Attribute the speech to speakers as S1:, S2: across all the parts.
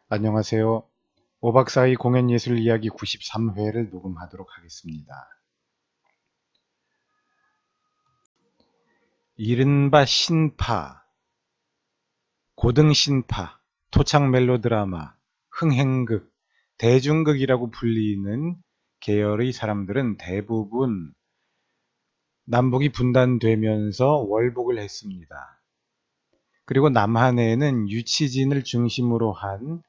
S1: 안녕하세요. 5박 4일 공연예술 이야기 93회를 녹음하도록 하겠습니다. 이른바 신파, 고등신파, 토착 멜로드라마, 흥행극, 대중극이라고 불리는 계열의 사람들은 대부분 남북이 분단되면서 월북을 했습니다. 그리고 남한에는 유치진을 중심으로 한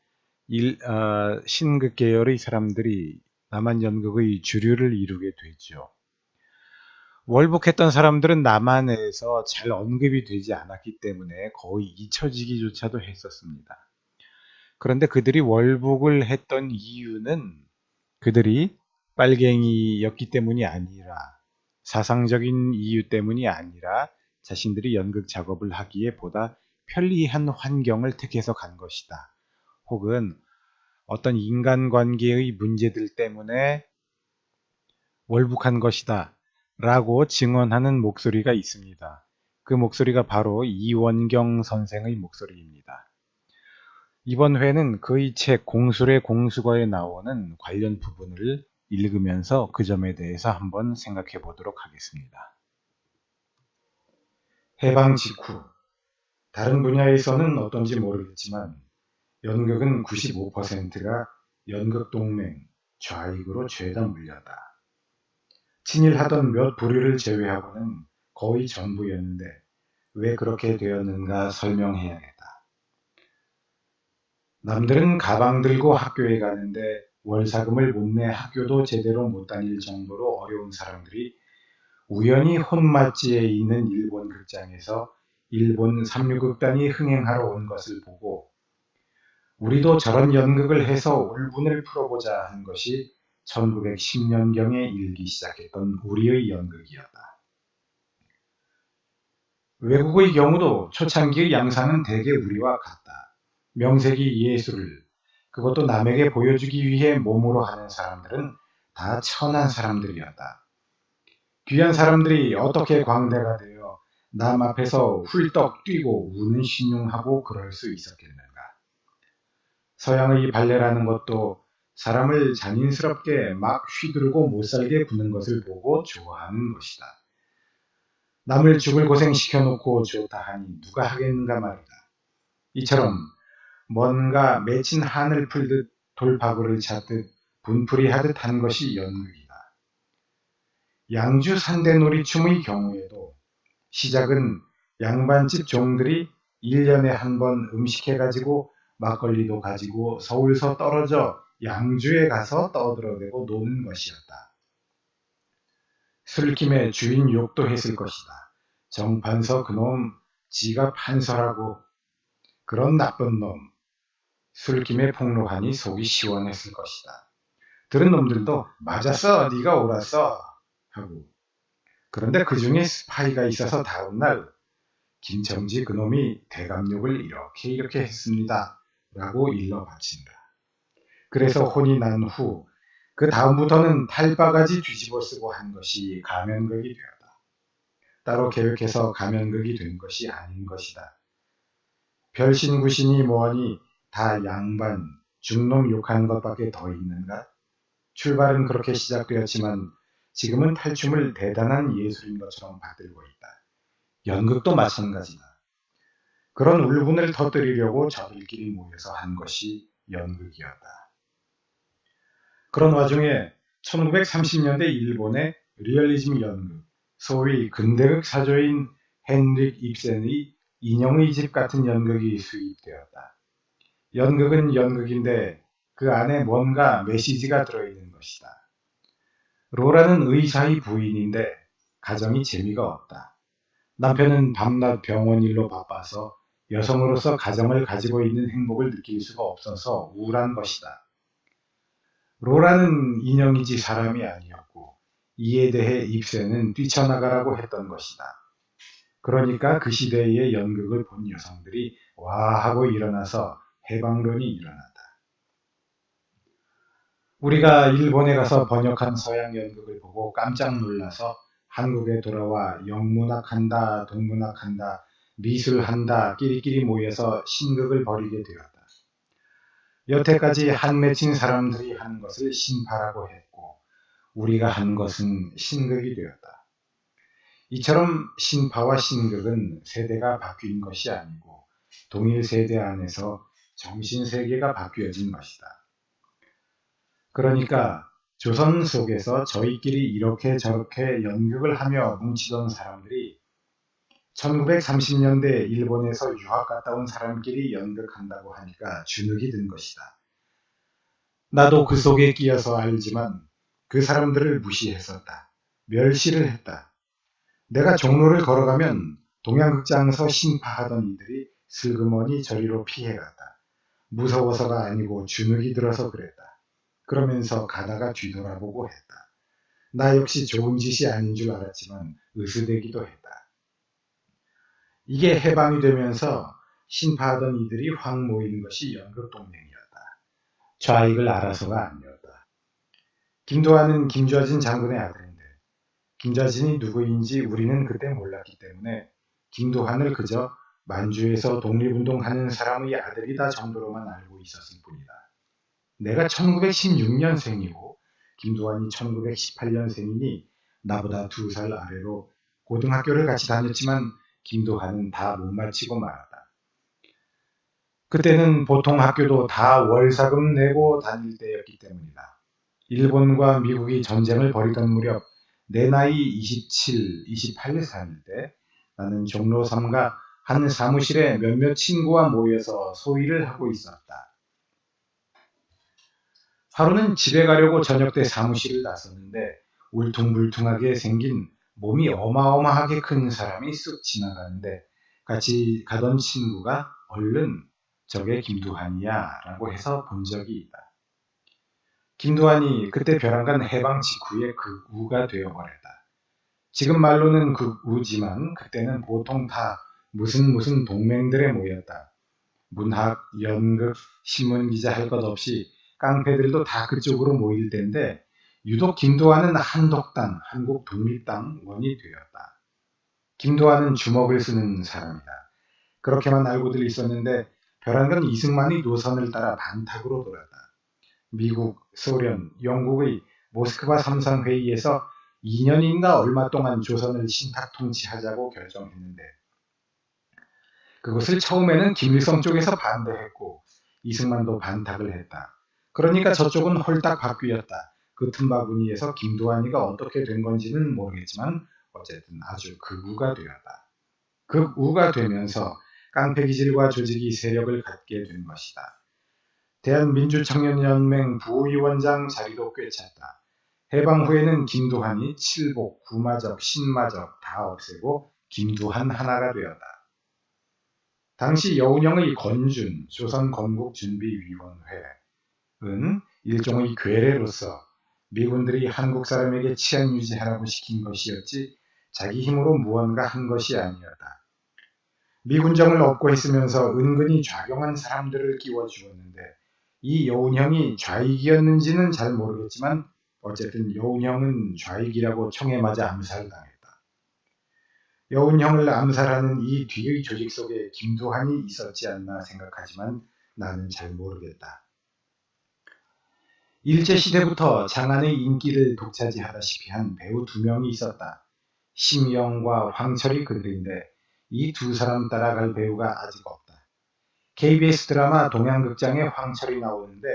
S1: 신극 계열의 사람들이 남한 연극의 주류를 이루게 되죠. 월북했던 사람들은 남한에서 잘 언급이 되지 않았기 때문에 거의 잊혀지기조차도 했었습니다. 그런데 그들이 월북을 했던 이유는 그들이 빨갱이였기 때문이 아니라 사상적인 이유 때문이 아니라 자신들이 연극 작업을 하기에 보다 편리한 환경을 택해서 간 것이다. 혹은 어떤 인간관계의 문제들 때문에 월북한 것이다 라고 증언하는 목소리가 있습니다. 그 목소리가 바로 이원경 선생의 목소리입니다. 이번 회는 그의 책 공술의 공수거에 나오는 관련 부분을 읽으면서 그 점에 대해서 한번 생각해 보도록 하겠습니다. 해방 직후 다른 분야에서는 어떤지 모르겠지만 연극은 95%가 연극동맹 좌익으로 죄다 물렸다. 친일하던 몇 부류를 제외하고는 거의 전부였는데 왜 그렇게 되었는가 설명해야겠다. 남들은 가방 들고 학교에 가는데 월사금을 못 내 학교도 제대로 못 다닐 정도로 어려운 사람들이 우연히 혼맛지에 있는 일본 극장에서 일본 삼류극단이 흥행하러 온 것을 보고 우리도 저런 연극을 해서 울분을 풀어보자 한 것이 1910년경에 일기 시작했던 우리의 연극이었다. 외국의 경우도 초창기의 양상은 대개 우리와 같다. 명색이 예술을, 그것도 남에게 보여주기 위해 몸으로 하는 사람들은 다 천한 사람들이었다. 귀한 사람들이 어떻게 광대가 되어 남 앞에서 훌떡 뛰고 우는 신용하고 그럴 수 있었겠는가. 서양의 발레라는 것도 사람을 잔인스럽게 막 휘두르고 못살게 구는 것을 보고 좋아하는 것이다. 남을 죽을 고생시켜놓고 좋다 하니 누가 하겠는가 말이다. 이처럼 뭔가 맺힌 한을 풀듯 돌파구를 찾듯 분풀이하듯 한 것이 연극이다. 양주 산대놀이춤의 경우에도 시작은 양반집 종들이 1년에 한 번 음식해가지고 막걸리도 가지고 서울서 떨어져 양주에 가서 떠들어대고 노는 것이었다. 술김에 주인 욕도 했을 것이다. 정판서 그놈 지가 판서라고 그런 나쁜 놈. 술김에 폭로하니 속이 시원했을 것이다. 들은 놈들도 맞았어 네가 옳았어 하고 그런데 그 중에 스파이가 있어서 다음날 김첨지 그놈이 대감욕을 이렇게 했습니다 라고 일러 바친다. 그래서 혼이 난 후 그 다음부터는 탈바가지 뒤집어 쓰고 한 것이 가면극이 되었다. 따로 계획해서 가면극이 된 것이 아닌 것이다. 별신구신이 뭐하니 다 양반, 중놈 욕하는 것밖에 더 있는가? 출발은 그렇게 시작되었지만 지금은 탈춤을 대단한 예술인 것처럼 받들고 있다. 연극도 마찬가지다. 그런 울분을 터뜨리려고 저들끼리 모여서 한 것이 연극이었다. 그런 와중에 1930년대 일본의 리얼리즘 연극, 소위 근대극 사조인 헨릭 입센의 인형의 집 같은 연극이 수입되었다. 연극은 연극인데 그 안에 뭔가 메시지가 들어있는 것이다. 로라는 의사의 부인인데 가정이 재미가 없다. 남편은 밤낮 병원 일로 바빠서 여성으로서 가정을 가지고 있는 행복을 느낄 수가 없어서 우울한 것이다. 로라는 인형이지 사람이 아니었고 이에 대해 입센은 뛰쳐나가라고 했던 것이다. 그러니까 그 시대의 연극을 본 여성들이 와 하고 일어나서 해방론이 일어났다. 우리가 일본에 가서 번역한 서양 연극을 보고 깜짝 놀라서 한국에 돌아와 영문학한다, 동문학한다, 미술한다 끼리끼리 모여서 신극을 벌이게 되었다. 여태까지 한 맺힌 사람들이 한 것을 신파라고 했고 우리가 한 것은 신극이 되었다. 이처럼 신파와 신극은 세대가 바뀐 것이 아니고 동일 세대 안에서 정신세계가 바뀌어진 것이다. 그러니까 조선 속에서 저희끼리 이렇게 저렇게 연극을 하며 뭉치던 사람들이 1930년대 일본에서 유학 갔다 온 사람끼리 연극한다고 하니까 주눅이 든 것이다. 나도 그 속에 끼어서 알지만 그 사람들을 무시했었다. 멸시를 했다. 내가 종로를 걸어가면 동양극장에서 신파하던 이들이 슬그머니 저리로 피해갔다. 무서워서가 아니고 주눅이 들어서 그랬다. 그러면서 가다가 뒤돌아보고 했다. 나 역시 좋은 짓이 아닌 줄 알았지만 으스대기도 했다. 이게 해방이 되면서 신파하던 이들이 확 모이는 것이 연극동맹이었다. 좌익을 알아서가 아니었다. 김도환은 김좌진 장군의 아들인데 김좌진이 누구인지 우리는 그때 몰랐기 때문에 김도환을 그저 만주에서 독립운동하는 사람의 아들이다 정도로만 알고 있었을 뿐이다. 내가 1916년생이고 김도환이 1918년생이니 나보다 2살 아래로 고등학교를 같이 다녔지만 김도환은 다 못 마치고 말았다. 그때는 보통 학교도 다 월사금 내고 다닐 때였기 때문이다. 일본과 미국이 전쟁을 벌이던 무렵 내 나이 27, 28살일 때 나는 종로 3가 한 사무실에 몇몇 친구와 모여서 소일을 하고 있었다. 하루는 집에 가려고 저녁 때 사무실을 나섰는데 울퉁불퉁하게 생긴 몸이 어마어마하게 큰 사람이 쓱 지나가는데 같이 가던 친구가 얼른 저게 김두한이야 라고 해서 본 적이 있다. 김두한이 그때 벼랑간 해방 직후에 극우가 되어버렸다. 지금 말로는 극우지만 그때는 보통 다 무슨 동맹들에 모였다. 문학, 연극, 신문기자 할 것 없이 깡패들도 다 그쪽으로 모일 텐데 유독 김도환은 한독당, 한국독립당원이 되었다. 김도환은 주먹을 쓰는 사람이다. 그렇게만 알고들 있었는데 벼랑간 이승만의 노선을 따라 반탁으로 돌았다. 미국, 소련, 영국의 모스크바 삼상회의에서 2년인가 얼마 동안 조선을 신탁 통치하자고 결정했는데 그것을 처음에는 김일성 쪽에서 반대했고 이승만도 반탁을 했다. 그러니까 저쪽은 홀딱 바뀌었다. 그 틈바구니에서 김도환이가 어떻게 된 건지는 모르겠지만 어쨌든 아주 극우가 되었다. 극우가 되면서 깡패기질과 조직이 세력을 갖게 된 것이다. 대한민주청년연맹 부위원장 자리도 꿰찼다. 해방 후에는 김두한이 칠복, 구마적, 신마적 다 없애고 김두한 하나가 되었다. 당시 여운형의 건준, 조선건국준비위원회는 일종의 괴뢰로서 미군들이 한국 사람에게 치안 유지하라고 시킨 것이었지 자기 힘으로 무언가 한 것이 아니었다. 미군정을 얻고 있으면서 은근히 좌경한 사람들을 끼워주었는데 이 여운형이 좌익이었는지는 잘 모르겠지만 어쨌든 여운형은 좌익이라고 총에 맞아 암살당했다. 여운형을 암살하는 이 뒤의 조직 속에 김두한이 있었지 않나 생각하지만 나는 잘 모르겠다. 일제시대부터 장안의 인기를 독차지하다시피 한 배우 2명이 있었다. 심영과 황철이 그들인데 이 2사람 따라갈 배우가 아직 없다. KBS 드라마 동양극장에 황철이 나오는데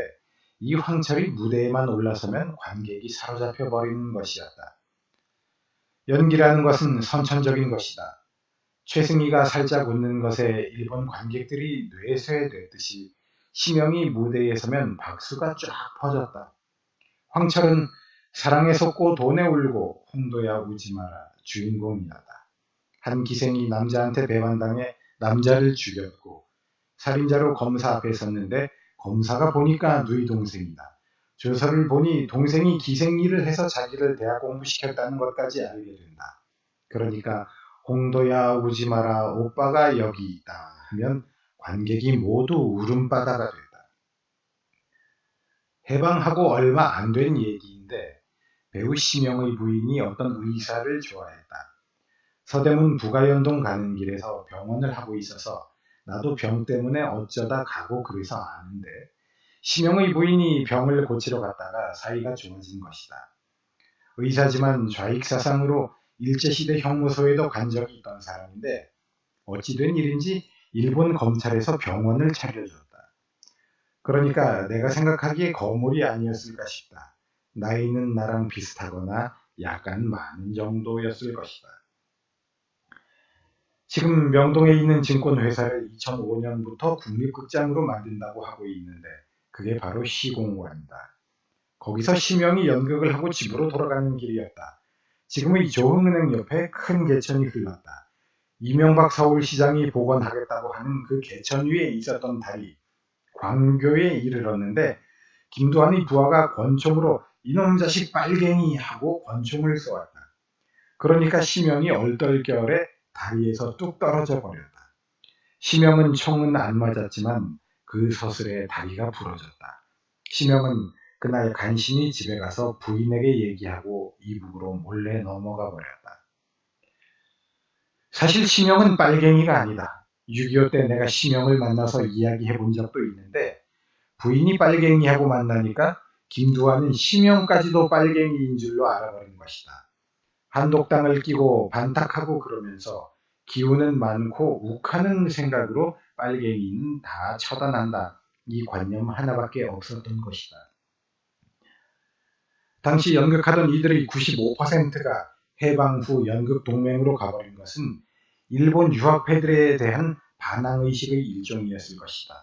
S1: 이 황철이 무대에만 올라서면 관객이 사로잡혀 버리는 것이었다. 연기라는 것은 선천적인 것이다. 최승희가 살짝 웃는 것에 일본 관객들이 뇌쇠됐듯이 심영이 무대에 서면 박수가 쫙 퍼졌다. 황철은 사랑에 속고 돈에 울고 홍도야 우지 마라 주인공이었다. 한 기생이 남자한테 배반당해 남자를 죽였고 살인자로 검사 앞에 섰는데 검사가 보니까 누이 동생이다. 조서를 보니 동생이 기생일을 해서 자기를 대학 공부시켰다는 것까지 알게 된다. 그러니까 홍도야 우지 마라 오빠가 여기 있다 하면 관객이 모두 울음바다가 됐다. 해방하고 얼마 안 된 얘기인데 배우 심영의 부인이 어떤 의사를 좋아했다. 서대문 부가연동 가는 길에서 병원을 하고 있어서 나도 병 때문에 어쩌다 가고 그래서 아는데 심영의 부인이 병을 고치러 갔다가 사이가 좋아진 것이다. 의사지만 좌익사상으로 일제시대 형무소에도 간 적이 있던 사람인데 어찌된 일인지 일본 검찰에서 병원을 차려줬다. 그러니까 내가 생각하기에 거물이 아니었을까 싶다. 나이는 나랑 비슷하거나 약간 많은 정도였을 것이다. 지금 명동에 있는 증권회사를 2005년부터 국립극장으로 만든다고 하고 있는데 그게 바로 시공관이다. 거기서 심영이 연극을 하고 집으로 돌아가는 길이었다. 지금의 조흥은행 옆에 큰 개천이 흘렀다. 이명박 서울시장이 복원하겠다고 하는 그 개천 위에 있었던 다리, 광교에 이르렀는데 김두한의 부하가 권총으로 이놈 자식 빨갱이 하고 권총을 쏘았다. 그러니까 심영이 얼떨결에 다리에서 뚝 떨어져 버렸다. 심영은 총은 안 맞았지만 그 서슬에 다리가 부러졌다. 심영은 그날 간신히 집에 가서 부인에게 얘기하고 이북으로 몰래 넘어가 버렸다. 사실 심영은 빨갱이가 아니다. 6.25 때 내가 심영을 만나서 이야기해 본 적도 있는데 부인이 빨갱이하고 만나니까 김두한은 심영까지도 빨갱이인 줄로 알아버린 것이다. 한독당을 끼고 반탁하고 그러면서 기운은 많고 욱하는 생각으로 빨갱이는 다 처단한다. 이 관념 하나밖에 없었던 것이다. 당시 연극하던 이들의 95%가 해방 후 연극 동맹으로 가버린 것은 일본 유학패들에 대한 반항의식의 일종이었을 것이다.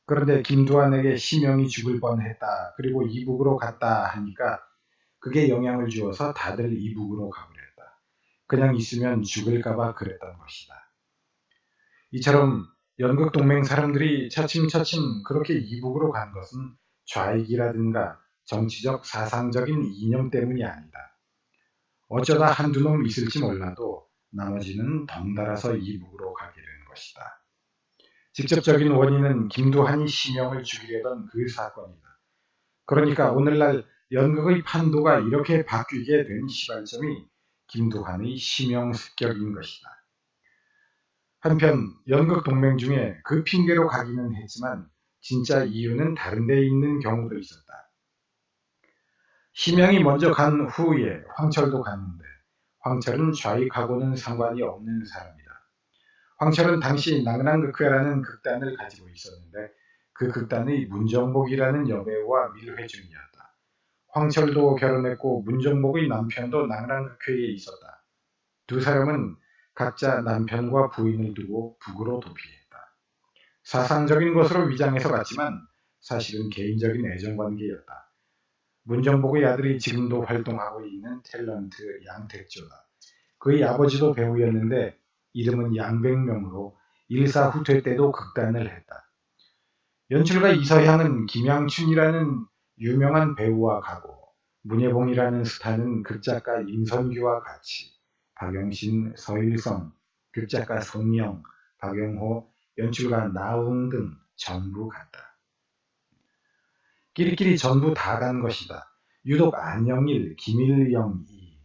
S1: 그런데 김두한에게 심영이 죽을 뻔했다. 그리고 이북으로 갔다 하니까 그게 영향을 주어서 다들 이북으로 가버렸다. 그냥 있으면 죽을까봐 그랬던 것이다. 이처럼 연극동맹 사람들이 차츰차츰 그렇게 이북으로 간 것은 좌익이라든가 정치적 사상적인 이념 때문이 아니다. 어쩌다 한두 놈 있을지 몰라도 나머지는 덩달아서 이북으로 가게 된 것이다. 직접적인 원인은 김두한이 심영을 죽이려던 그 사건이다. 그러니까 오늘날 연극의 판도가 이렇게 바뀌게 된 시발점이 김두한의 심영 습격인 것이다. 한편 연극 동맹 중에 그 핑계로 가기는 했지만 진짜 이유는 다른 데 있는 경우도 있었다. 심영이 먼저 간 후에 황철도 갔는데 황철은 좌익하고는 상관이 없는 사람이다. 황철은 당시 낭랑극회라는 극단을 가지고 있었는데 그 극단의 문정복이라는 여배우와 밀회 중이었다. 황철도 결혼했고 문정복의 남편도 낭랑극회에 있었다. 두 사람은 각자 남편과 부인을 두고 북으로 도피했다. 사상적인 것으로 위장해서 갔지만 사실은 개인적인 애정관계였다. 문정복의 아들이 지금도 활동하고 있는 탤런트 양택조다. 그의 아버지도 배우였는데 이름은 양백명으로 일사후퇴 때도 극단을 했다. 연출가 이서향은 김양춘이라는 유명한 배우와 가고 문예봉이라는 스타는 극작가 임선규와 같이 박영신, 서일성, 극작가 송영, 박영호, 연출가 나웅 등 전부 갔다. 끼리끼리 전부 다 간 것이다. 유독 안영일, 김일영이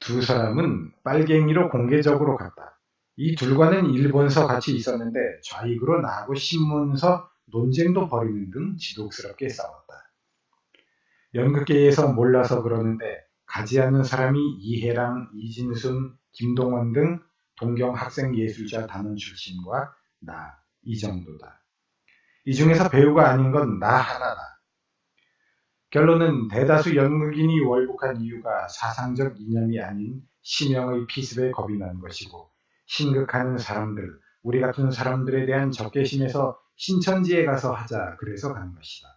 S1: 두 사람은 빨갱이로 공개적으로 갔다. 이 둘과는 일본서 같이 있었는데 좌익으로 나하고 신문서 논쟁도 벌이는 등 지독스럽게 싸웠다. 연극계에서 몰라서 그러는데 가지 않는 사람이 이해랑, 이진순, 김동원 등 동경 학생예술자 단원 출신과 나 이 정도다. 이 중에서 배우가 아닌 건 나 하나다. 결론은 대다수 연극인이 월북한 이유가 사상적 이념이 아닌 심영의 피습에 겁이 난 것이고 신극하는 사람들, 우리 같은 사람들에 대한 적개심에서 신천지에 가서 하자 그래서 간 것이다.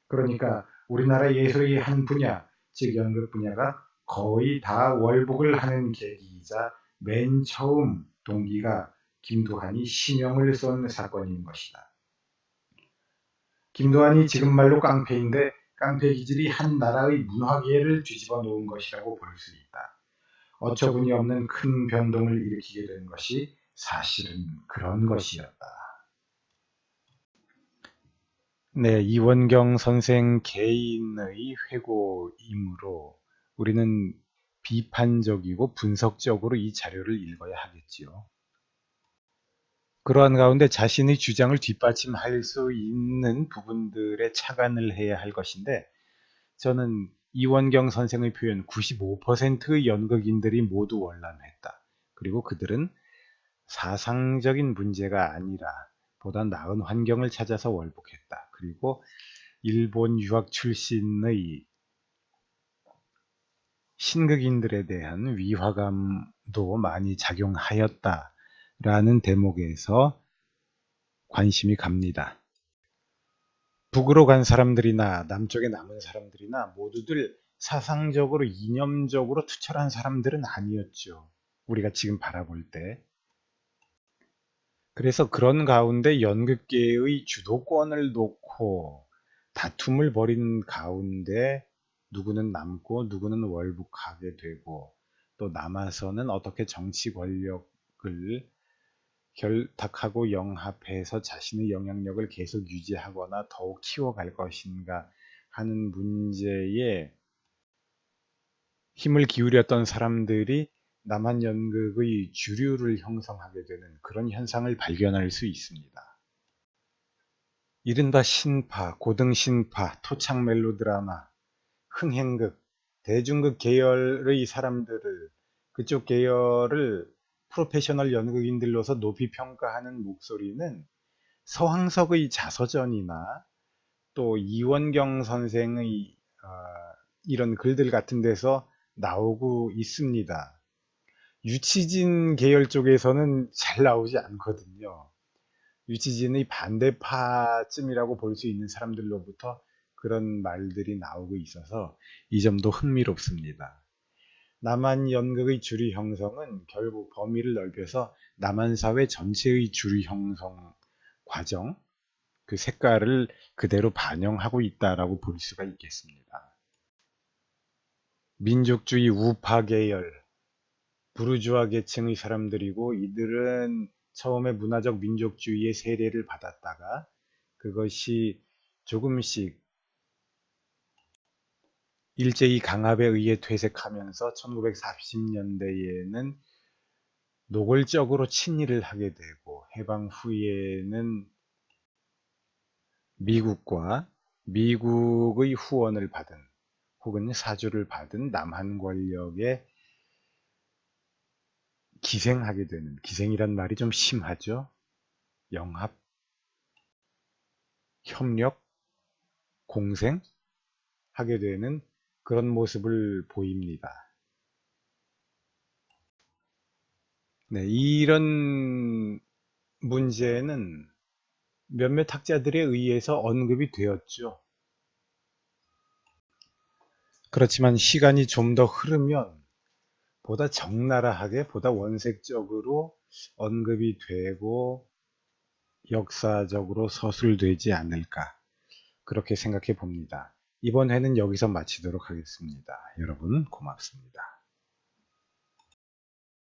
S1: 그러니까 우리나라 예술의 한 분야, 즉 연극 분야가 거의 다 월북을 하는 계기이자 맨 처음 동기가 김두한이 심영을 쏜 사건인 것이다. 김두한이 지금 말로 깡패인데 깡패 기질이 한 나라의 문화계를 뒤집어 놓은 것이라고 볼 수 있다. 어처구니 없는 큰 변동을 일으키게 된 것이 사실은 그런 것이었다. 네, 이원경 선생 개인의 회고이므로 우리는 비판적이고 분석적으로 이 자료를 읽어야 하겠지요. 그러한 가운데 자신의 주장을 뒷받침할 수 있는 부분들에 착안을 해야 할 것인데, 저는 이원경 선생의 표현 95%의 연극인들이 모두 월남했다. 그리고 그들은 사상적인 문제가 아니라 보다 나은 환경을 찾아서 월북했다. 그리고 일본 유학 출신의 신극인들에 대한 위화감도 많이 작용하였다라는 대목에서 관심이 갑니다. 북으로 간 사람들이나 남쪽에 남은 사람들이나 모두들 사상적으로 이념적으로 투철한 사람들은 아니었죠. 우리가 지금 바라볼 때. 그래서 그런 가운데 연극계의 주도권을 놓고 다툼을 벌인 가운데 누구는 남고 누구는 월북하게 되고, 또 남아서는 어떻게 정치 권력을 결탁하고 영합해서 자신의 영향력을 계속 유지하거나 더욱 키워갈 것인가 하는 문제에 힘을 기울였던 사람들이 남한 연극의 주류를 형성하게 되는 그런 현상을 발견할 수 있습니다. 이른바 신파, 고등신파, 토착 멜로드라마, 흥행극, 대중극 계열의 사람들을, 그쪽 계열을 프로페셔널 연극인들로서 높이 평가하는 목소리는 서황석의 자서전이나 또 이원경 선생의 이런 글들 같은 데서 나오고 있습니다. 유치진 계열 쪽에서는 잘 나오지 않거든요. 유치진의 반대파쯤이라고 볼 수 있는 사람들로부터 그런 말들이 나오고 있어서 이 점도 흥미롭습니다. 남한 연극의 주류 형성은 결국 범위를 넓혀서 남한 사회 전체의 주류 형성 과정, 그 색깔을 그대로 반영하고 있다라고 볼 수가 있겠습니다. 민족주의 우파 계열, 부르주아 계층의 사람들이고, 이들은 처음에 문화적 민족주의의 세례를 받았다가 그것이 조금씩 일제히 강압에 의해 퇴색하면서 1940년대에는 노골적으로 친일을 하게 되고, 해방 후에는 미국과 미국의 후원을 받은 혹은 사주를 받은 남한 권력에 기생하게 되는, 기생이란 말이 좀 심하죠. 영합, 협력, 공생하게 되는 그런 모습을 보입니다. 네, 이런 문제는 몇몇 학자들에 의해서 언급이 되었죠. 그렇지만 시간이 좀 더 흐르면 보다 적나라하게, 보다 원색적으로 언급이 되고 역사적으로 서술되지 않을까, 그렇게 생각해 봅니다. 이번 회는 여기서 마치도록 하겠습니다. 여러분 고맙습니다.